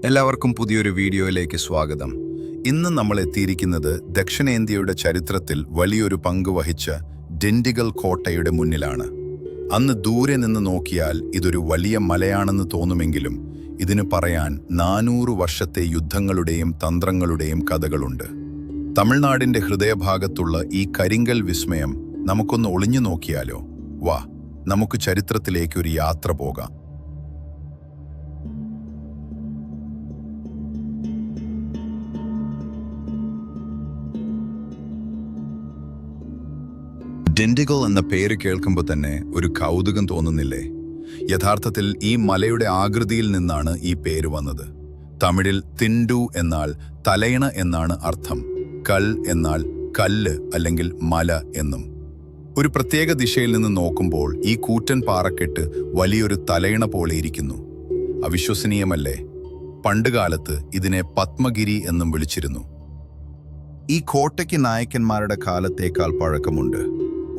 എല്ലാവർക്കും പുതിയൊരു വീഡിയോയിലേക്ക് സ്വാഗതം. ഇന്ന് നമ്മൾ എത്തിയിരിക്കുന്നത് ദക്ഷിണേന്ത്യയുടെ ചരിത്രത്തിൽ വലിയൊരു പങ്ക് വഹിച്ച ഡിണ്ടിഗൽ കോട്ടയുടെ മുന്നിലാണ്. അന്ന് ദൂരെ നിന്ന് നോക്കിയാൽ ഇതൊരു വലിയ മലയാണെന്ന് തോന്നുമെങ്കിലും ഇതിന് പറയാൻ 400 വർഷത്തെ യുദ്ധങ്ങളുടെയും തന്ത്രങ്ങളുടെയും കഥകളുണ്ട്. തമിഴ്നാടിന്റെ ഹൃദയഭാഗത്തുള്ള ഈ കരിങ്കൽ വിസ്മയം നമുക്കൊന്ന് ഒളിഞ്ഞു നോക്കിയാലോ? വാ, നമുക്ക് ചരിത്രത്തിലേക്ക് ഒരു യാത്ര പോകാം. ഡിണ്ടിഗൽ എന്ന പേര് കേൾക്കുമ്പോൾ തന്നെ ഒരു കൗതുകം തോന്നുന്നില്ലേ? യഥാർത്ഥത്തിൽ ഈ മലയുടെ ആകൃതിയിൽ നിന്നാണ് ഈ പേര് വന്നത്. തമിഴിൽ തിണ്ടു എന്നാൽ തലയിണ എന്നാണ് അർത്ഥം. കൽ എന്നാൽ കല്ല് അല്ലെങ്കിൽ മല എന്നും. ഒരു പ്രത്യേക ദിശയിൽ നിന്ന് നോക്കുമ്പോൾ ഈ കൂറ്റൻ പാറക്കെട്ട് വലിയൊരു തലയിണ പോലെ ഇരിക്കുന്നു. അവിശ്വസനീയമല്ലേ? പണ്ടുകാലത്ത് ഇതിനെ പത്മഗിരി എന്നും വിളിച്ചിരുന്നു. ഈ കോട്ടയ്ക്ക് നായക്കന്മാരുടെ കാലത്തേക്കാൾ പഴക്കമുണ്ട്.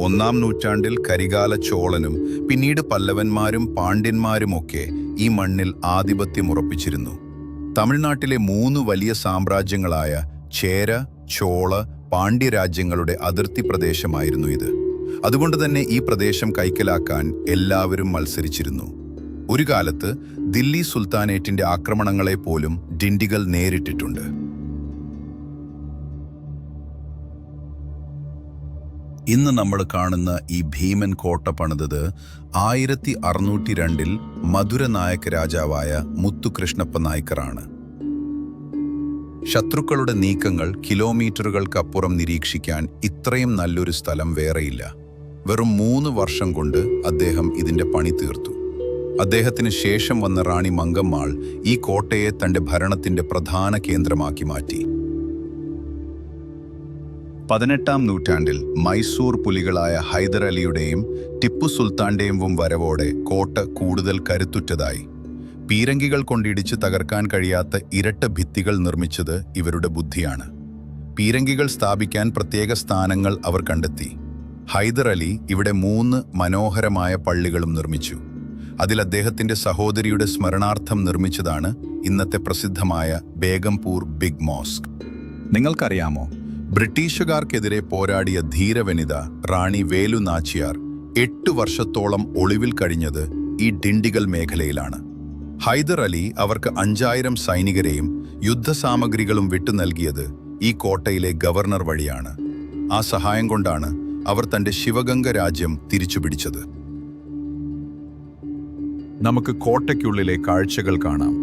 1-ാം നൂറ്റാണ്ടിൽ കരികാല ചോളനും പിന്നീട് പല്ലവന്മാരും പാണ്ഡ്യന്മാരുമൊക്കെ ഈ മണ്ണിൽ ആധിപത്യം ഉറപ്പിച്ചിരുന്നു. തമിഴ്നാട്ടിലെ 3 വലിയ സാമ്രാജ്യങ്ങളായ ചേര, ചോള, പാണ്ഡ്യ രാജ്യങ്ങളുടെ അതിർത്തി പ്രദേശമായിരുന്നു ഇത്. അതുകൊണ്ട് തന്നെ ഈ പ്രദേശം കൈക്കലാക്കാൻ എല്ലാവരും മത്സരിച്ചിരുന്നു. ഒരു കാലത്ത് ദില്ലി സുൽത്താനേറ്റിന്റെ ആക്രമണങ്ങളെ പോലും ഡിണ്ടിഗൽ നേരിട്ടിട്ടുണ്ട്. ഇന്ന് നമ്മൾ കാണുന്ന ഈ ഭീമൻ കോട്ട പണിതത് 1602-ൽ മധുര നായക രാജാവായ മുത്തുകൃഷ്ണപ്പ നായ്ക്കറാണ്. ശത്രുക്കളുടെ നീക്കങ്ങൾ കിലോമീറ്ററുകൾക്കപ്പുറം നിരീക്ഷിക്കാൻ ഇത്രയും നല്ലൊരു സ്ഥലം വേറെയില്ല. വെറും 3 വർഷം കൊണ്ട് അദ്ദേഹം ഇതിന്റെ പണി തീർത്തു. അദ്ദേഹത്തിന് ശേഷം വന്ന റാണി മങ്കമ്മാൾ ഈ കോട്ടയെ തന്റെ ഭരണത്തിന്റെ പ്രധാന കേന്ദ്രമാക്കി മാറ്റി. 18-ാം നൂറ്റാണ്ടിൽ മൈസൂർ പുലികളായ ഹൈദർ അലിയുടെയും ടിപ്പു സുൽത്താന്റെയും വരവോടെ കോട്ട കൂടുതൽ കരുത്തുറ്റതായി. പീരങ്കികൾ കൊണ്ടിടിച്ച് തകർക്കാൻ കഴിയാത്ത ഇരട്ട ഭിത്തികൾ നിർമ്മിച്ചത് ഇവരുടെ ബുദ്ധിയാണ്. പീരങ്കികൾ സ്ഥാപിക്കാൻ പ്രത്യേക സ്ഥാനങ്ങൾ അവർ കണ്ടെത്തി. ഹൈദർ അലി ഇവിടെ 3 മനോഹരമായ പള്ളികളും നിർമ്മിച്ചു. അതിൽ അദ്ദേഹത്തിന്റെ സഹോദരിയുടെ സ്മരണാർത്ഥം നിർമ്മിച്ചതാണ് ഇന്നത്തെ പ്രസിദ്ധമായ ബേഗംപൂർ ബിഗ് മോസ്ക്. നിങ്ങൾക്കറിയാമോ, ബ്രിട്ടീഷുകാർക്കെതിരെ പോരാടിയ ധീരവനിത റാണി വേലു നാച്ചിയാർ 8 വർഷത്തോളം ഒളിവിൽ കഴിഞ്ഞത് ഈ ഡിണ്ടിഗൽ മേഖലയിലാണ്. ഹൈദർ അലി അവർക്ക് 5000 സൈനികരെയും യുദ്ധസാമഗ്രികളും വിട്ടു നൽകിയത് ഈ കോട്ടയിലെ ഗവർണർ വഴിയാണ്. ആ സഹായം കൊണ്ടാണ് അവർ തന്റെ ശിവഗംഗ രാജ്യം തിരിച്ചുപിടിച്ചത്. നമുക്ക് കോട്ടയ്ക്കുള്ളിലെ കാഴ്ചകൾ കാണാം.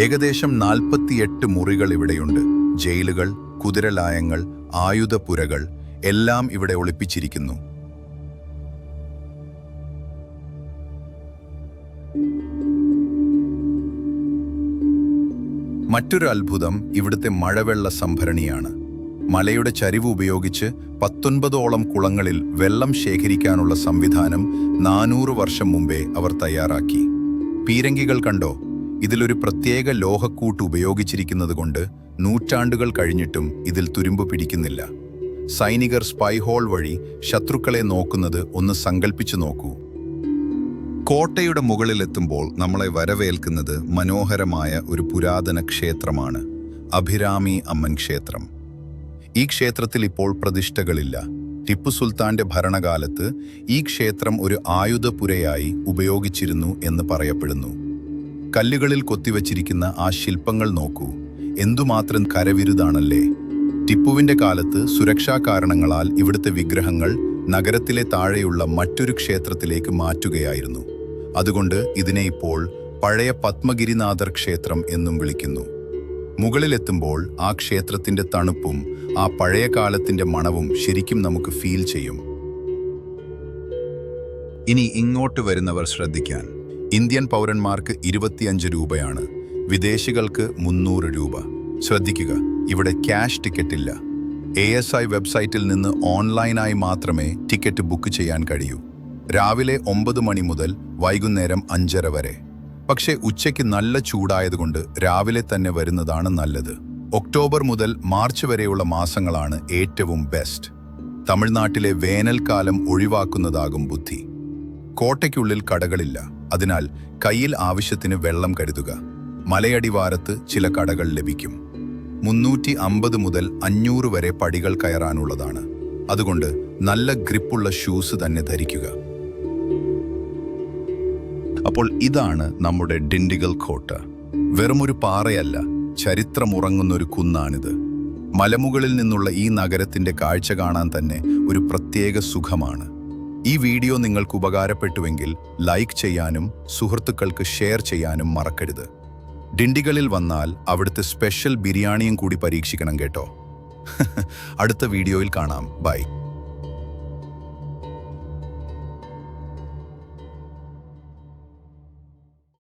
ഏകദേശം 48 മുറികൾ ഇവിടെയുണ്ട്. ജയിലുകൾ, കുതിരലായങ്ങൾ, ആയുധപ്പുരകൾ എല്ലാം ഇവിടെ ഒളിപ്പിച്ചിരിക്കുന്നു. മറ്റൊരു അത്ഭുതം ഇവിടുത്തെ മഴവെള്ള സംഭരണിയാണ്. മലയുടെ ചരിവ് ഉപയോഗിച്ച് 19ഓളം കുളങ്ങളിൽ വെള്ളം ശേഖരിക്കാനുള്ള സംവിധാനം 400 വർഷം മുമ്പേ അവർ തയ്യാറാക്കി. പീരങ്കികൾ കണ്ടോ? ഇതിലൊരു പ്രത്യേക ലോഹക്കൂട്ട് ഉപയോഗിച്ചിരിക്കുന്നത് കൊണ്ട് നൂറ്റാണ്ടുകൾ കഴിഞ്ഞിട്ടും ഇതിൽ തുരുമ്പ് പിടിക്കുന്നില്ല. സൈനികർ സ്പൈഹോൾ വഴി ശത്രുക്കളെ നോക്കുന്നത് ഒന്ന് സങ്കൽപ്പിച്ചു നോക്കൂ. കോട്ടയുടെ മുകളിലെത്തുമ്പോൾ നമ്മളെ വരവേൽക്കുന്നത് മനോഹരമായ ഒരു പുരാതന ക്ഷേത്രമാണ്, അഭിരാമി അമ്മൻ ക്ഷേത്രം. ഈ ക്ഷേത്രത്തിൽ ഇപ്പോൾ പ്രതിഷ്ഠകളില്ല. ടിപ്പു സുൽത്താന്റെ ഭരണകാലത്ത് ഈ ക്ഷേത്രം ഒരു ആയുധപുരയായി ഉപയോഗിച്ചിരുന്നു എന്ന് പറയപ്പെടുന്നു. കല്ലുകളിൽ കൊത്തിവച്ചിരിക്കുന്ന ആ ശില്പങ്ങൾ നോക്കൂ, എന്തുമാത്രം കരവിരുതാണല്ലേ! ടിപ്പുവിന്റെ കാലത്ത് സുരക്ഷാ കാരണങ്ങളാൽ ഇവിടുത്തെ വിഗ്രഹങ്ങൾ നഗരത്തിലെ താഴെയുള്ള മറ്റൊരു ക്ഷേത്രത്തിലേക്ക് മാറ്റുകയായിരുന്നു. അതുകൊണ്ട് ഇതിനെ ഇപ്പോൾ പഴയ പത്മഗിരിനാഥർ ക്ഷേത്രം എന്നും വിളിക്കുന്നു. മുകളിലെത്തുമ്പോൾ ആ ക്ഷേത്രത്തിന്റെ തണുപ്പും ആ പഴയ കാലത്തിന്റെ മണവും ശരിക്കും നമുക്ക് ഫീൽ ചെയ്യും. ഇനി ഇങ്ങോട്ട് വരുന്നവർ ശ്രദ്ധിക്കാൻ. ഇന്ത്യൻ പൗരന്മാർക്ക് 25 രൂപയാണ്, വിദേശികൾക്ക് 300 രൂപ. ശ്രദ്ധിക്കുക, ഇവിടെ ക്യാഷ് ടിക്കറ്റ് ഇല്ല. ASI വെബ്സൈറ്റിൽ നിന്ന് ഓൺലൈനായി മാത്രമേ ടിക്കറ്റ് ബുക്ക് ചെയ്യാൻ കഴിയൂ. രാവിലെ 9 മണി മുതൽ വൈകുന്നേരം 5:30 വരെ. പക്ഷേ ഉച്ചയ്ക്ക് നല്ല ചൂടായതുകൊണ്ട് രാവിലെ തന്നെ വരുന്നതാണ് നല്ലത്. ഒക്ടോബർ മുതൽ മാർച്ച് വരെയുള്ള മാസങ്ങളാണ് ഏറ്റവും ബെസ്റ്റ്. തമിഴ്നാട്ടിലെ വേനൽക്കാലം ഒഴിവാക്കുന്നതാകും ബുദ്ധി. കോട്ടയ്ക്കുള്ളിൽ കടകളില്ല, അതിനാൽ കയ്യിൽ ആവശ്യത്തിന് വെള്ളം കരുതുക. മലയടിവാരത്ത് ചില കടകൾ ലഭിക്കും. 350 മുതൽ 500 വരെ പടികൾ കയറാനുള്ളതാണ്. അതുകൊണ്ട് നല്ല ഗ്രിപ്പുള്ള ഷൂസ് തന്നെ ധരിക്കുക. അപ്പോൾ ഇതാണ് നമ്മുടെ ഡിണ്ടിഗൽ കോട്ട. വെറുമൊരു പാറയല്ല, ചരിത്രമുറങ്ങുന്നൊരു കുന്നാണിത്. മലമുകളിൽ നിന്നുള്ള ഈ നഗരത്തിന്റെ കാഴ്ച കാണാൻ തന്നെ ഒരു പ്രത്യേക സുഖമാണ്. ഈ വീഡിയോ നിങ്ങൾക്ക് ഉപകാരപ്പെട്ടുവെങ്കിൽ ലൈക്ക് ചെയ്യാനും സുഹൃത്തുക്കൾക്ക് ഷെയർ ചെയ്യാനും മറക്കരുത്. ഡിണ്ടിഗലിൽ വന്നാൽ അവിടുത്തെ സ്പെഷ്യൽ ബിരിയാണിയും കൂടി പരീക്ഷിക്കണം കേട്ടോ. അടുത്ത വീഡിയോയിൽ കാണാം. ബൈ.